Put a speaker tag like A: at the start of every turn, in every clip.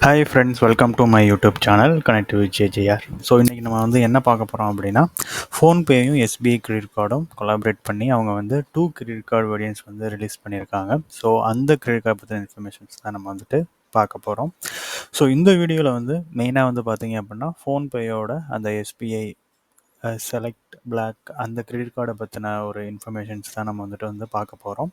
A: Hi friends, welcome to my YouTube channel connect with JJR. So இன்றைக்கி நம்ம என்ன பார்க்க போகிறோம் அப்படின்னா, ஃபோன்பேயும் எஸ்பிஐ கிரெடிட் கார்டும் கொலாபரேட் பண்ணி அவங்க 2 கிரெடிட் கார்டு வேரியன்ட்ஸ் ரிலீஸ் பண்ணியிருக்காங்க. ஸோ அந்த கிரெடிட் கார்டு பற்றின இன்ஃபர்மேஷன்ஸ் தான் நம்ம பார்க்க போகிறோம். ஸோ இந்த வீடியோவில் மெயினாக பார்த்தீங்க அப்படின்னா, ஃபோன்பேயோட அந்த எஸ்பிஐ செலக்ட் பிளாக் அந்த கிரெடிட் கார்டை பற்றின ஒரு இன்ஃபர்மேஷன்ஸ் தான் நம்ம பார்க்க போகிறோம்.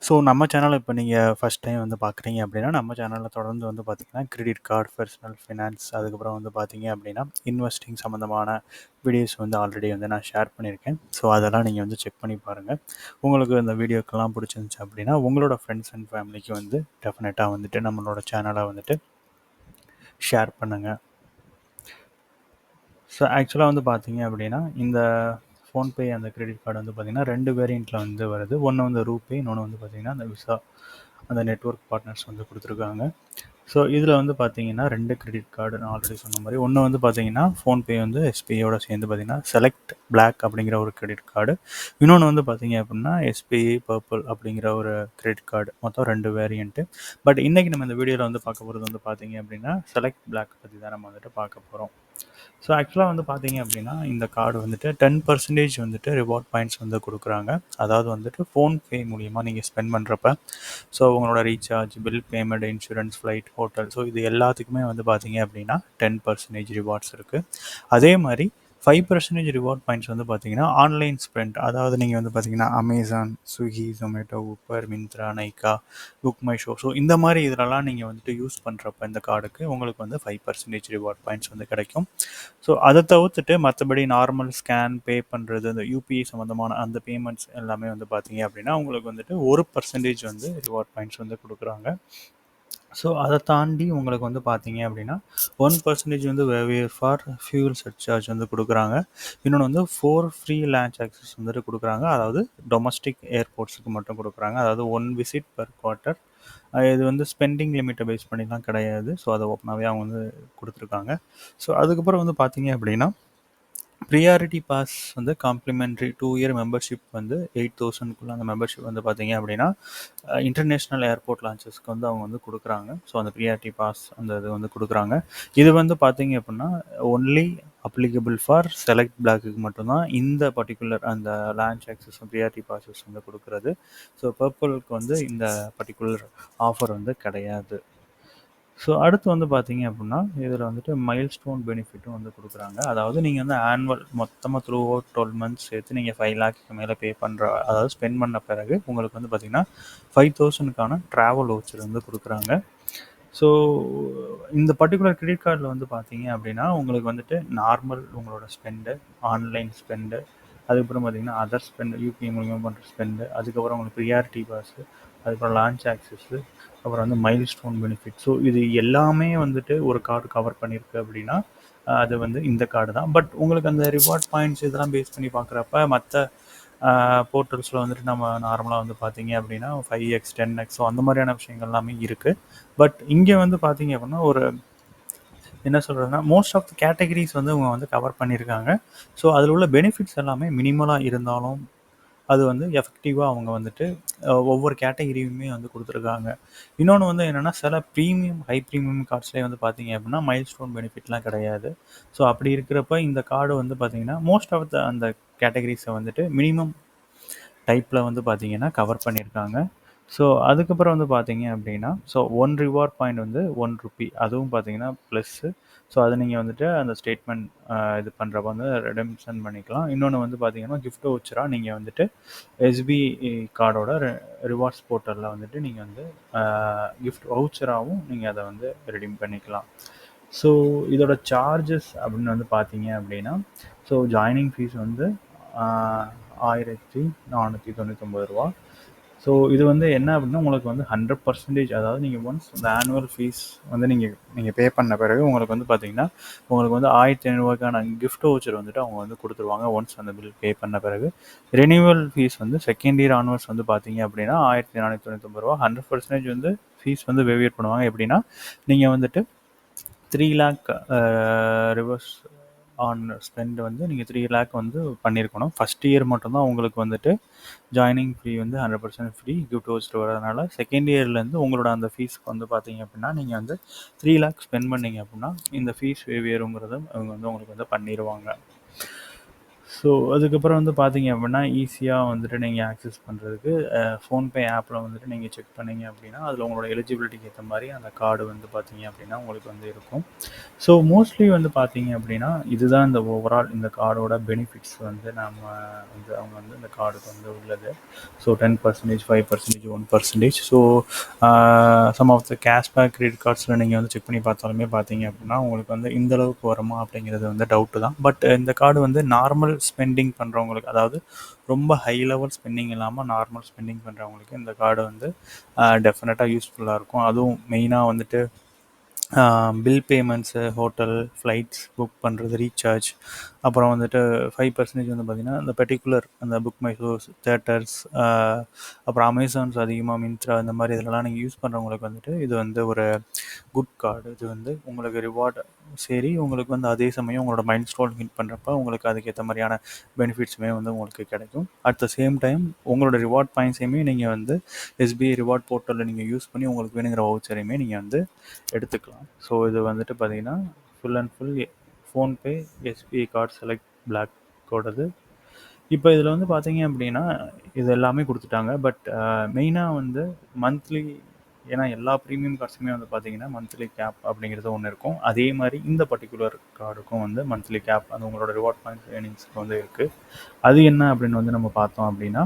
A: ஸோ நம்ம சேனலை இப்போ நீங்கள் ஃபஸ்ட் டைம் பார்க்குறீங்க அப்படின்னா, நம்ம சேனலில் தொடர்ந்து பார்த்தீங்கன்னா கிரெடிட் கார்டு, பர்சனல் ஃபினான்ஸ், அதுக்கப்புறம் பார்த்தீங்க அப்படின்னா இன்வெஸ்டிங் சம்மந்தமான வீடியோஸ் ஆல்ரெடி நான் ஷேர் பண்ணியிருக்கேன். ஸோ அதெல்லாம் நீங்கள் செக் பண்ணி பாருங்கள். உங்களுக்கு இந்த வீடியோக்கெல்லாம் பிடிச்சிருந்துச்சு அப்படின்னா உங்களோட ஃப்ரெண்ட்ஸ் அண்ட் ஃபேமிலிக்கு டெஃபினட்டாக நம்மளோட சேனலை ஷேர் பண்ணுங்கள். ஸோ ஆக்சுவலாக பார்த்தீங்க அப்படின்னா, இந்த ஃபோன்பே அந்த கிரெடிட் கார்டு பார்த்தீங்கன்னா 2 வேரியண்ட்டில் வருது. ஒன்று ரூபே, இன்னொன்று பார்த்தீங்கன்னா அந்த விசா அந்த நெட்வொர்க் பார்ட்னர்ஸ் கொடுத்துருக்காங்க. ஸோ இதில் பார்த்தீங்கன்னா 2 கிரெடிட் கார்டு நான் ஆல்ரெடி சொன்ன மாதிரி, ஒன்று பார்த்தீங்கன்னா ஃபோன்பே எஸ்பிஐயோட சேர்ந்து பார்த்தீங்கன்னா செலக்ட் பிளாக் அப்படிங்கிற ஒரு கிரெடிட் கார்டு, இன்னொன்று பார்த்தீங்க அப்படின்னா எஸ்பிஐ பர்பிள் அப்படிங்கிற ஒரு கிரெடிட் கார்டு. மொத்தம் 2 வேரியண்ட்டு. பட் இன்றைக்கி நம்ம இந்த வீடியோவில் பார்க்க போகிறது பார்த்தீங்க அப்படின்னா செலக்ட் பிளாக் பற்றி தான் நம்ம பார்க்க போகிறோம். ஸோ ஆக்சுவலாக பார்த்தீங்க அப்படின்னா இந்த கார்டு 10% ரிவார்ட் பாயிண்ட்ஸ் கொடுக்குறாங்க. அதாவது ஃபோன்பே மூலிமா நீங்கள் ஸ்பெண்ட் பண்ணுறப்ப, ஸோ உங்களோட recharge, bill payment, insurance, flight, hotel, so இது எல்லாத்துக்குமே பார்த்தீங்க அப்படின்னா 10% ரிவார்ட்ஸ் இருக்குது. அதே மாதிரி 5% ரிவார்ட் பாயிண்ட்ஸ் பார்த்தீங்கன்னா ஆன்லைன் ஸ்பெண்ட், அதாவது நீங்கள் பார்த்தீங்கன்னா Amazon, Swiggy, Zomato, Uber, Myntra, Nykaa, BookMyShow, so இந்த மாதிரி இதிலலாம் நீங்கள் யூஸ் பண்ணுறப்ப இந்த கார்டுக்கு உங்களுக்கு 5% ரிவார்ட் பாயிண்ட்ஸ் கிடைக்கும். ஸோ அதை தவிர்த்துட்டு மற்றபடி நார்மல் ஸ்கேன், பே பண்ணுறது, இந்த யூபிஐ சம்மந்தமான அந்த பேமெண்ட்ஸ் எல்லாமே பார்த்தீங்க அப்படின்னா உங்களுக்கு 1% ரிவார்ட் பாயிண்ட்ஸ் கொடுக்குறாங்க. ஸோ அதை தாண்டி உங்களுக்கு பார்த்தீங்க அப்படின்னா 1% வேவியர் ஃபார் ஃபியூல் சர்சார்ஜ் கொடுக்குறாங்க. இன்னொன்று 4 ஃப்ரீ லான்ச் ஆக்சஸ் கொடுக்குறாங்க. அதாவது டொமஸ்டிக் ஏர்போர்ட்ஸுக்கு மட்டும் கொடுக்குறாங்க. அதாவது 1 விசிட் பர் குவார்ட்டர். இது ஸ்பெண்டிங் லிமிட்டை பேஸ் பண்ணிலாம் கிடையாது. ஸோ அதை ஓப்பனாகவே அவங்க கொடுத்துருக்காங்க. ஸோ அதுக்கப்புறம் பார்த்தீங்க அப்படின்னா priority pass complimentary 2 year membership 8,000க்குள்ள அந்த மெம்பர்ஷிப் பார்த்தீங்க அப்படின்னா இன்டர்நேஷ்னல் ஏர்போர்ட் லான்ச்சஸ்க்கு அவங்க கொடுக்குறாங்க. ஸோ அந்த ப்ரியாரிட்டி பாஸ் அந்த இது கொடுக்குறாங்க. இது பார்த்தீங்க அப்படின்னா ஒன்லி அப்ளிகபிள் ஃபார் செலக்ட் பிளாக்குக்கு மட்டும்தான் இந்த பர்டிகுலர் அந்த லான்ச் ஆக்சஸ் ப்ரியாரிட்டி பாஸஸ் கொடுக்குறது. ஸோ பர்பிளுக்கு இந்த பர்டிகுலர் ஆஃபர் கிடையாது. ஸோ அடுத்து பார்த்தீங்க அப்படின்னா இதில் மைல் ஸ்டோன் பெனிஃபிட்டும் கொடுக்குறாங்க. அதாவது நீங்கள் ஆனுவல் மொத்தமாக த்ரூ அவுட் 12 மந்த்ஸ் சேர்த்து நீங்கள் 5 லேக்கு மேலே பே பண்ணுற, அதாவது ஸ்பெண்ட் பண்ண பிறகு உங்களுக்கு பார்த்தீங்கன்னா 5,000க்கான ட்ராவல் வவுச்சர் கொடுக்குறாங்க. ஸோ இந்த பர்டிகுலர் கிரெடிட் கார்டில் பார்த்தீங்க அப்படின்னா உங்களுக்கு நார்மல் உங்களோட ஸ்பெண்டு, ஆன்லைன் ஸ்பெண்டு, அதுக்கப்புறம் பார்த்தீங்கன்னா அதர் ஸ்பெண்ட், யூபிஐ மூலிமா பண்ணுற ஸ்பெண்டு, அதுக்கப்புறம் உங்களுக்கு ப்ரியாரிட்டி பாஸு, அதுக்கப்புறம் லான்ச் ஆக்சஸ்ஸு, அப்புறம் மைல் ஸ்டோன் பெனிஃபிட். ஸோ இது எல்லாமே ஒரு கார்டு கவர் பண்ணியிருக்கு அப்படின்னா அது இந்த கார்டு தான். பட் உங்களுக்கு அந்த ரிவார்ட் பாயிண்ட்ஸ் இதெல்லாம் பேஸ் பண்ணி பார்க்குறப்ப மற்ற போர்ட்டல்ஸில் நம்ம நார்மலாக பார்த்தீங்க அப்படின்னா 5x 10x ஸோ அந்த மாதிரியான விஷயங்கள் எல்லாமே இருக்குது. பட் இங்கே பார்த்தீங்க அப்படின்னா ஒரு என்ன சொல்கிறதுனா மோஸ்ட் ஆஃப் த கேட்டகரிஸ் அவங்க கவர் பண்ணியிருக்காங்க. ஸோ அதில் உள்ள பெனிஃபிட்ஸ் எல்லாமே மினிமலாக இருந்தாலும் அது எஃபெக்டிவாக அவங்க ஒவ்வொரு கேட்டகிரியுமே கொடுத்துருக்காங்க. இன்னொன்று என்னென்னா சில ஹை ப்ரீமியம் கார்ட்ஸ்லேயே பார்த்தீங்க அப்படின்னா மைல் ஸ்டோன் பெனிஃபிட்லாம் கிடையாது. ஸோ அப்படி இருக்கிறப்ப இந்த கார்டு பார்த்தீங்கன்னா மோஸ்ட் ஆஃப் த அந்த கேட்டகரிஸை மினிமம் டைப்பில் பார்த்தீங்கன்னா கவர் பண்ணியிருக்காங்க. ஸோ அதுக்கப்புறம் பார்த்தீங்க அப்படின்னா ஸோ 1 ரிவார்ட் பாயிண்ட் 1 ருப்பி, அதுவும் பார்த்தீங்கன்னா ப்ளஸ்ஸு. ஸோ அதை நீங்கள் அந்த ஸ்டேட்மெண்ட் இது பண்ணுறப்ப ரெடம்ஷன் பண்ணிக்கலாம். இன்னொன்று பார்த்தீங்கன்னா கிஃப்ட் வவுச்சராக நீங்கள் எஸ்பிஐ கார்டோட ரிவார்ட்ஸ் போர்ட்டலில் நீங்கள் கிஃப்ட் வவுச்சராகவும் நீங்கள் அதை ரெடீம் பண்ணிக்கலாம். ஸோ இதோட சார்ஜஸ் அப்படின்னு பார்த்தீங்க அப்படின்னா ஸோ ஜாயினிங் ஃபீஸ் 1,499 ரூபா. ஸோ இது என்ன அப்படின்னா உங்களுக்கு 100%, அதாவது நீங்கள் ஒன்ஸ் இந்த ஆனுவல் ஃபீஸ் நீங்கள் பே பண்ண பிறகு உங்களுக்கு பார்த்தீங்கன்னா உங்களுக்கு 1,500 கிஃப்ட் வவுச்சர் அவங்க கொடுத்துருவாங்க ஒன்ஸ் அந்த பில் பே பண்ண பிறகு. Renewal fees second year onwards பார்த்தீங்க அப்படின்னா 1,499 ரூபா. 100% ஃபீஸ் வேவியர் பண்ணுவாங்க. எப்படின்னா நீங்கள் 3 லேக் ரிவர்ஸ் ஆன் ஸ்பெண்ட் வந்து நீங்கள் 3 லேக் வந்து பண்ணியிருக்கணும். ஃபஸ்ட் இயர் மட்டும்தான் உங்களுக்கு வந்துட்டு ஜாயினிங் ஃபீ வந்து 100% ஃப்ரீ கிஃப்ட் வவுச்சர் வரதுனால, செகண்ட் இயர்லேருந்து உங்களோட அந்த ஃபீஸ்க்கு வந்து பார்த்தீங்க அப்படின்னா, நீங்கள் வந்து 3 லேக் ஸ்பெண்ட் பண்ணீங்க அப்படின்னா, இந்த ஃபீஸ் வேவியருங்கிறத அவங்க வந்து உங்களுக்கு வந்து பண்ணிடுவாங்க. ஸோ அதுக்கப்புறம் வந்து பார்த்தீங்க அப்படின்னா, ஈஸியாக வந்துட்டு நீங்கள் ஆக்சஸ் பண்ணுறதுக்கு ஃபோன்பே ஆப்பில் வந்துட்டு நீங்கள் செக் பண்ணீங்க அப்படின்னா, அதில் உங்களோட எலிஜிபிலிட்டிக்கு ஏற்ற மாதிரி அந்த கார்டு வந்து பார்த்தீங்க அப்படின்னா உங்களுக்கு வந்து இருக்கும். ஸோ மோஸ்ட்லி வந்து பார்த்தீங்க அப்படின்னா, இதுதான் இந்த ஓவரால் இந்த கார்டோட பெனிஃபிட்ஸ் வந்து நம்ம வந்து அவங்க வந்து இந்த கார்டுக்கு வந்து உள்ளது. So 10%, 5%, 1%. So sum of the cashback credit கார்ட்ஸில் நீங்கள் வந்து செக் பண்ணி பார்த்தாலுமே பார்த்தீங்க அப்படின்னா, உங்களுக்கு வந்து இந்த அளவுக்கு வருமா அப்படிங்கிறது வந்து டவுட்டு தான். பட் இந்த கார்டு வந்து நார்மல் ஸ்பெண்டிங் பண்ணுறவங்களுக்கு, அதாவது ரொம்ப ஹை லெவல் ஸ்பெண்டிங் இல்லாமல் நார்மல் ஸ்பெண்டிங் பண்ணுறவங்களுக்கு இந்த கார்டு வந்து டெஃபினட்டாக யூஸ்ஃபுல்லாக இருக்கும். அதுவும் மெயினாக வந்துட்டு bill payments, hotel, flights book பண்ணுறது, ரீசார்ஜ், அப்புறம் வந்துட்டு 5% வந்து பார்த்திங்கன்னா இந்த பர்டிகுலர் அந்த புக் மை ஷோஸ், தேட்டர்ஸ், அப்புறம் அமேசான்ஸ் அதிகமாக, மிந்த்ரா இந்த மாதிரி இதெல்லாம் நீங்கள் யூஸ் பண்ணுறவங்களுக்கு வந்துட்டு இது வந்து ஒரு குட் கார்டு. இது வந்து உங்களுக்கு ரிவார்டு சரி, உங்களுக்கு வந்து அதே சமயம் உங்களோட மைண்ட் ஸ்டோன் ஹிட் பண்ணுறப்ப உங்களுக்கு அதுக்கேற்ற மாதிரியான பெனிஃபிட்ஸுமே வந்து உங்களுக்கு கிடைக்கும். அட் த சேம் டைம் உங்களோட ரிவார்ட் பாயிண்ட்ஸையுமே நீங்கள் வந்து எஸ்பிஐ ரிவார்ட் போர்ட்டலில் நீங்கள் யூஸ் பண்ணி உங்களுக்கு வேணுங்கிற வவுச்சரையுமே நீங்கள் வந்து எடுத்துக்கலாம். ஸோ இது வந்துட்டு பார்த்தீங்கன்னா full and full PhonePe SBI card select பிளாக்கோடது. இப்போ இதில் வந்து பார்த்தீங்க அப்படின்னா இது எல்லாமே கொடுத்துட்டாங்க. பட் மெயினாக வந்து மந்த்லி, ஏன்னா எல்லா ப்ரீமியம் கார்ட்ஸுமே வந்து பார்த்தீங்கன்னா மந்த்லி கேப் அப்படிங்கிறது ஒன்று இருக்கும். அதே மாதிரி இந்த பர்டிகுலர் கார்டுக்கும் வந்து மந்த்லி கேப் அந்த உங்களோட ரிவார்ட் பாயிண்ட்ஸ் ஏர்னிங்ஸ்க்கு வந்து இருக்குது. அது என்ன அப்படின்னு வந்து நம்ம பார்த்தோம் அப்படின்னா,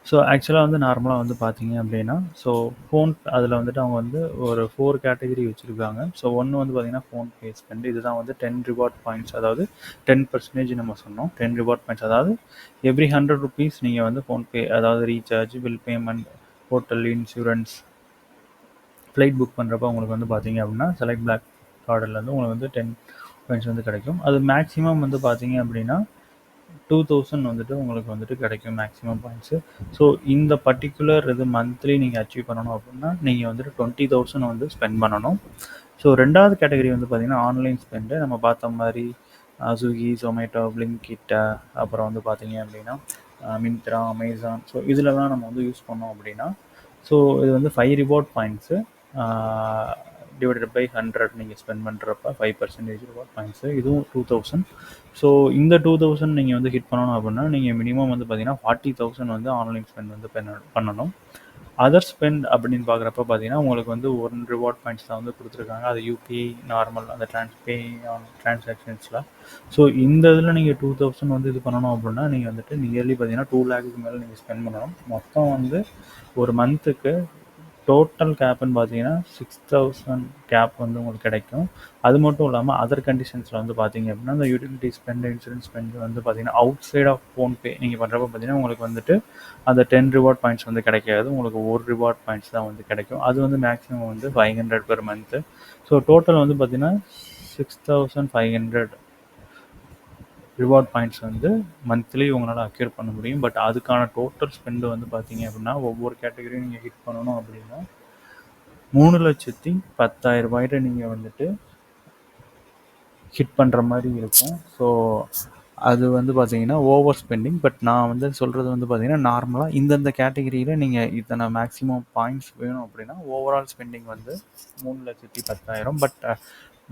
A: ஸோ ஆக்சுவலாக வந்து நார்மலாக வந்து பார்த்தீங்க அப்படின்னா, ஸோ ஃபோன் அதில் வந்துட்டு அவங்க வந்து ஒரு 4 கேட்டகரி வச்சுருக்காங்க. ஸோ ஒன்று வந்து பார்த்தீங்கன்னா ஃபோன்பே ஸ்பெண்ட், இதுதான் வந்து 10 ரிவார்ட் பாயிண்ட்ஸ், அதாவது 10% நம்ம சொன்னோம். 10 ரிவார்ட் பாயிண்ட்ஸ், அதாவது எவ்ரி 100 ருபீஸ் நீங்கள் வந்து ஃபோன்பே, அதாவது recharge, bill payment, hotel, insurance, flight book பண்ணுறப்ப உங்களுக்கு வந்து பார்த்தீங்க அப்படின்னா செலக்ட் பிளாக் கார்டிலேருந்து உங்களுக்கு வந்து 10 பாயிண்ட்ஸ் வந்து கிடைக்கும். அது மேக்ஸிமம் வந்து பார்த்தீங்க அப்படின்னா 2000 வந்துட்டு உங்களுக்கு வந்துட்டு கிடைக்கும் மேக்ஸிமம் பாயிண்ட்ஸு. ஸோ இந்த பர்டிகுலர் இது மந்த்லி நீங்கள் அச்சீவ் பண்ணணும் அப்படின்னா நீங்கள் வந்துட்டு 20,000 வந்து ஸ்பெண்ட் பண்ணணும். ஸோ ரெண்டாவது கேட்டகரி வந்து பார்த்தீங்கன்னா ஆன்லைன் ஸ்பெண்டு. நம்ம பார்த்த மாதிரி ஸ்விக்கி, ஜொமேட்டோ, பிளிங்கிட், அப்புறம் வந்து பார்த்தீங்க அப்படின்னா மிந்த்ரா, அமேசான், ஸோ இதிலலாம் நம்ம வந்து யூஸ் பண்ணோம் அப்படின்னா, ஸோ இது வந்து 5 ரிவார்ட் பாயிண்ட்ஸு டிவைடட் பை 100 நீங்கள் ஸ்பெண்ட் பண்ணுறப்ப 5% ரிவார்ட் பாயிண்ட்ஸு, இதுவும் 2000. ஸோ இந்த 2000 நீங்கள் வந்து ஹிட் பண்ணணும் அப்படின்னா நீங்கள் மினிமம் வந்து பார்த்தீங்கன்னா 40,000 வந்து ஆன்லைன் ஸ்பெண்ட் வந்து பண்ணணும். அதர் ஸ்பெண்ட் அப்படின்னு பார்க்குறப்ப பார்த்தீங்கன்னா உங்களுக்கு வந்து 1 ரிவார்ட் பாயிண்ட்ஸ் தான் வந்து கொடுத்துருக்காங்க. அது யூபிஐ நார்மல் அந்த டிரான்சாக்ஷன்ஸில். ஸோ இந்த இதில் நீங்கள் 2000 வந்து இது பண்ணணும் அப்படின்னா நீங்கள் வந்துட்டு நியர்லி பார்த்தீங்கன்னா 2 லேக்குக்கு மேலே நீங்கள் ஸ்பெண்ட் பண்ணணும். மொத்தம் வந்து ஒரு மந்த்துக்கு டோட்டல் கேப்னு பார்த்தீங்கன்னா 6000 கேப் வந்து உங்களுக்கு கிடைக்கும். அது மட்டும் இல்லாமல் அதர் கண்டிஷன்ஸில் வந்து பார்த்தீங்க அப்படின்னா அந்த யூட்டிலிட்டி ஸ்பெண்ட், இன்சூரன்ஸ் ஸ்பெண்ட் வந்து பார்த்தீங்கன்னா அவுட் சைட் ஆஃப் ஃபோன்பே நீங்கள் பண்ணுறப்ப பார்த்தீங்கன்னா உங்களுக்கு வந்துட்டு அந்த 10 ரிவார்ட் பாயிண்ட்ஸ் வந்து கிடைக்காது. உங்களுக்கு 1 ரிவார்ட் பாயிண்ட்ஸ் தான் வந்து கிடைக்கும். அது வந்து மேக்ஸிமம் வந்து 500 பெர் மந்த்து. ஸோ டோட்டல் வந்து பார்த்தீங்கன்னா 6500 ரிவார்ட் பாயிண்ட்ஸ் வந்து மந்த்லி உங்களால் அக்யூர் பண்ண முடியும். பட் அதுக்கான டோட்டல் ஸ்பெண்டு வந்து பார்த்தீங்க அப்படின்னா ஒவ்வொரு கேட்டகரியும் நீங்கள் ஹிட் பண்ணணும் அப்படின்னா 3,10,000 நீங்கள் வந்துட்டு ஹிட் பண்ணுற மாதிரி இருக்கும். ஸோ அது வந்து பார்த்தீங்கன்னா ஓவர் ஸ்பெண்டிங். பட் நான் வந்து சொல்கிறது வந்து பார்த்தீங்கன்னா நார்மலாக இந்தந்த கேட்டகரியில் நீங்கள் இத்தனை மேக்ஸிமம் பாயிண்ட்ஸ் வேணும் அப்படின்னா ஓவரால் ஸ்பெண்டிங் வந்து 3,10,000. பட்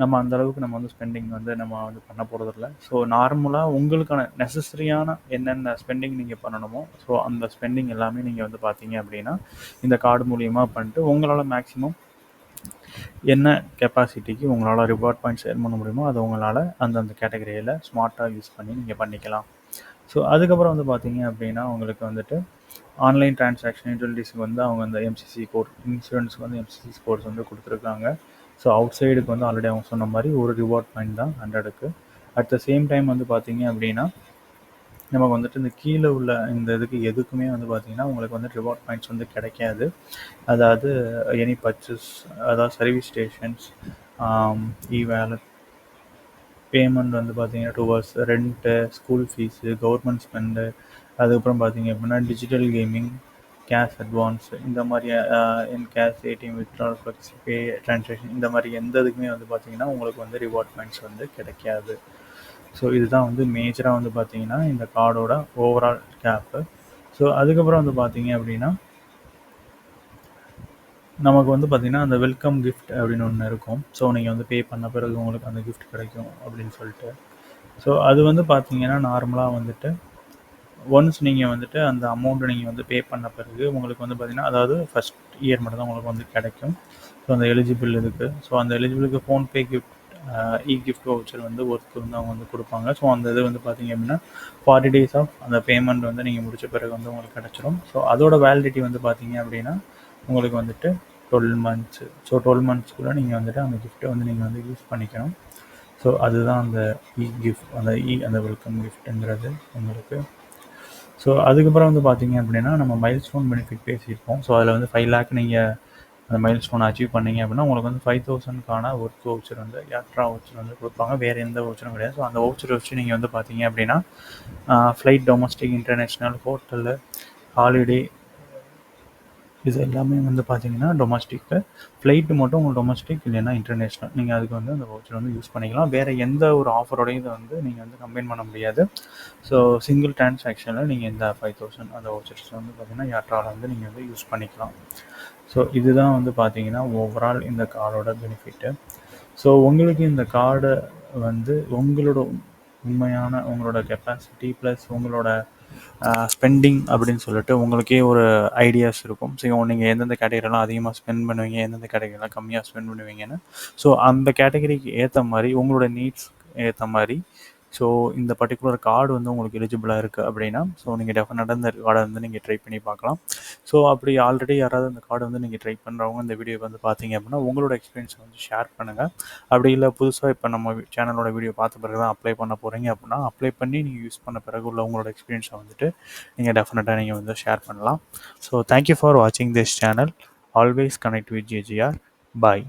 A: நம்ம அந்தளவுக்கு நம்ம வந்து ஸ்பெண்டிங் வந்து நம்ம வந்து பண்ண போகிறதில்ல. ஸோ நார்மலாக உங்களுக்கான நெசசரியான என்னென்ன ஸ்பெண்டிங் நீங்கள் பண்ணணுமோ ஸோ அந்த ஸ்பெண்டிங் எல்லாமே நீங்கள் வந்து பார்த்தீங்க அப்படின்னா இந்த கார்டு மூலியமாக பண்ணிட்டு உங்களால் மேக்ஸிமம் என்ன கெப்பாசிட்டிக்கு உங்களால் ரிவார்ட் பாயிண்ட்ஸ் ஏர்ன் பண்ண முடியுமோ அதை உங்களால் அந்தந்த கேட்டகரியில் ஸ்மார்ட்டாக யூஸ் பண்ணி நீங்கள் பண்ணிக்கலாம். ஸோ அதுக்கப்புறம் வந்து பார்த்தீங்க அப்படின்னா உங்களுக்கு வந்துட்டு ஆன்லைன் டிரான்சாக்ஷன் யூட்டிலிட்டிஸ்க்கு வந்து அவங்க அந்த எம்சிசி கோட், இன்சூரன்ஸ்க்கு வந்து எம்சிசி கோட்ஸ் வந்து கொடுத்துருக்காங்க. ஸோ அவுட் சைடுக்கு வந்து ஆல்ரெடி அவங்க சொன்ன மாதிரி ஒரு ரிவார்ட் பாயிண்ட் தான் 100க்கு. அட் த சேம் டைம் வந்து பார்த்தீங்க அப்படின்னா நமக்கு வந்துட்டு இந்த கீழே உள்ள இந்த இதுக்கு எதுக்குமே வந்து பார்த்தீங்கன்னா உங்களுக்கு வந்து ரிவார்ட் பாயிண்ட்ஸ் வந்து கிடைக்காது. அதாவது எனி பர்ச்சேஸ், அதாவது சர்வீஸ் ஸ்டேஷன்ஸ், வேலட் பேமெண்ட் வந்து பார்த்தீங்கன்னா towards rent, school fees, government spend, அதுக்கப்புறம் பார்த்தீங்க அப்படின்னா டிஜிட்டல் கேமிங், கேஷ் அட்வான்ஸ் இந்த மாதிரி in cash, ATM withdrawal, flexi pay, transaction இந்த மாதிரி எந்த இதுக்குமே வந்து பார்த்தீங்கன்னா உங்களுக்கு வந்து ரிவார்ட் பாயிண்ட்ஸ் வந்து கிடைக்காது. ஸோ இதுதான் வந்து மேஜராக வந்து பார்த்தீங்கன்னா இந்த கார்டோட ஓவரால் கேப்பு. ஸோ அதுக்கப்புறம் வந்து பார்த்தீங்க அப்படின்னா நமக்கு வந்து பார்த்தீங்கன்னா அந்த வெல்கம் கிஃப்ட் அப்படின்னு ஒன்று இருக்கும். ஸோ நீங்கள் வந்து பே பண்ண பிறகு உங்களுக்கு அந்த கிஃப்ட் கிடைக்கும் அப்படின்னு சொல்லிட்டு. ஸோ அது வந்து பார்த்தீங்கன்னா நார்மலாக வந்துட்டு ஒன்ஸ் நீங்கள் வந்துட்டு அந்த அமௌண்ட்டை நீங்கள் வந்து பே பண்ண பிறகு உங்களுக்கு வந்து பார்த்தீங்கன்னா அதாவது ஃபஸ்ட் இயர் மட்டும் தான் உங்களுக்கு வந்து கிடைக்கும். ஸோ அந்த எலிஜிபிள் இதுக்கு. ஸோ அந்த எலிஜிபிளுக்கு ஃபோன்பே கிஃப்ட் கிஃப்ட் வவுச்சர் வந்து ஒர்க் வந்து அவங்க வந்து கொடுப்பாங்க. ஸோ அந்த இது வந்து பார்த்தீங்க அப்படின்னா 40 டேஸ் ஆஃப் அந்த பேமெண்ட் வந்து நீங்கள் முடிச்ச பிறகு வந்து உங்களுக்கு கிடச்சிரும். ஸோ அதோட வேலிடிட்டி வந்து பார்த்தீங்க அப்படின்னா உங்களுக்கு வந்துட்டு 12 மந்த்ஸ். ஸோ 12 மந்த்ஸ்க்குள்ளே நீங்கள் வந்துட்டு அந்த கிஃப்ட்டை வந்து நீங்கள் வந்து யூஸ் பண்ணிக்கணும். ஸோ அதுதான் அந்த கிஃப்ட் அந்த வெல்கம் கிஃப்ட்டுங்கிறது உங்களுக்கு. ஸோ அதுக்கப்புறம் வந்து பார்த்தீங்க அப்படின்னா நம்ம மைல்ஸ்டோன் பெனிஃபிட் பேசியிருப்போம். ஸோ அதில் வந்து 5 லேக் நீங்கள் அந்த மைல்ஸ்டோனை அச்சீவ் பண்ணீங்க அப்படின்னா உங்களுக்கு வந்து 5000க்கான ஒர்க் வவுச்சர் வந்து யாத்ரா வவுச்சர் வந்து கொடுப்பாங்க. வேறு எந்த வவுச்சரும் கிடையாது. ஸோ அந்த வவுச்சரை வச்சு நீங்கள் வந்து பார்த்தீங்க அப்படின்னா flight, domestic, international, hotel, holiday இது எல்லாமே வந்து பார்த்தீங்கன்னா டொமஸ்டிக்கு. ஃப்ளைட்டு மட்டும் உங்களுக்கு டொமஸ்டிக் இல்லைன்னா இன்டர்நேஷ்னல். நீங்கள் அதுக்கு வந்து அந்த வவுச்சர் வந்து யூஸ் பண்ணிக்கலாம். வேறு எந்த ஒரு ஆஃபரோடையும் இதை வந்து நீங்கள் வந்து கம்பைன் பண்ண முடியாது. ஸோ சிங்கிள் டிரான்சாக்ஷனில் நீங்கள் இந்த 5000 அந்த வவுச்சர்ஸ் வந்து பார்த்தீங்கன்னா யாட்ராவில் வந்து நீங்கள் வந்து யூஸ் பண்ணிக்கலாம். ஸோ இதுதான் வந்து பார்த்தீங்கன்னா ஓவரால் இந்த கார்டோட பெனிஃபிட்டு. ஸோ உங்களுக்கு இந்த கார்டை வந்து உங்களோட உண்மையான உங்களோட கெப்பாசிட்டி ப்ளஸ் உங்களோட ஸ்பெண்டிங் அப்படின்னு சொல்லிட்டு உங்களுக்கே ஒரு ஐடியாஸ் இருக்கும். ஸோ நீங்கள் எந்தெந்த கேட்டகரியெல்லாம் அதிகமாக ஸ்பெண்ட் பண்ணுவீங்க, எந்தெந்த கேட்டகரியெல்லாம் கம்மியாக ஸ்பெண்ட் பண்ணுவீங்கன்னு. ஸோ அந்த கேட்டகரிக்கு ஏற்ற மாதிரி உங்களோட நீட்ஸ் ஏற்ற மாதிரி ஸோ இந்த பர்டிகுலர் கார்டு வந்து உங்களுக்கு எலிஜிபிளாக இருக்குது அப்படின்னா ஸோ நீங்கள் டெஃபினட்டாக இந்த கார்டை வந்து நீங்கள் ட்ரை பண்ணி பார்க்கலாம். ஸோ அப்படி ஆல்ரெடி யாராவது அந்த கார்டை வந்து நீங்கள் ட்ரை பண்ணுறவங்க இந்த வீடியோ வந்து பார்த்தீங்க அப்படின்னா உங்களோட எக்ஸ்பீரியன்ஸை வந்து ஷேர் பண்ணுங்கள். அப்படி இல்லை புதுசாக இப்போ நம்ம சேனலோட வீடியோ பார்த்த பிறகு தான் அப்ளை பண்ண போகிறீங்க அப்படின்னா அப்ளை பண்ணி நீங்கள் யூஸ் பண்ண பிறகு உள்ள உங்களோட எக்ஸ்பீரியன்ஸை வந்துட்டு நீங்கள் டெஃபினட்டாக நீங்கள் வந்து ஷேர் பண்ணலாம். ஸோ தேங்க்யூ ஃபார் வாட்சிங் this channel. Always connect with JGR. Bye.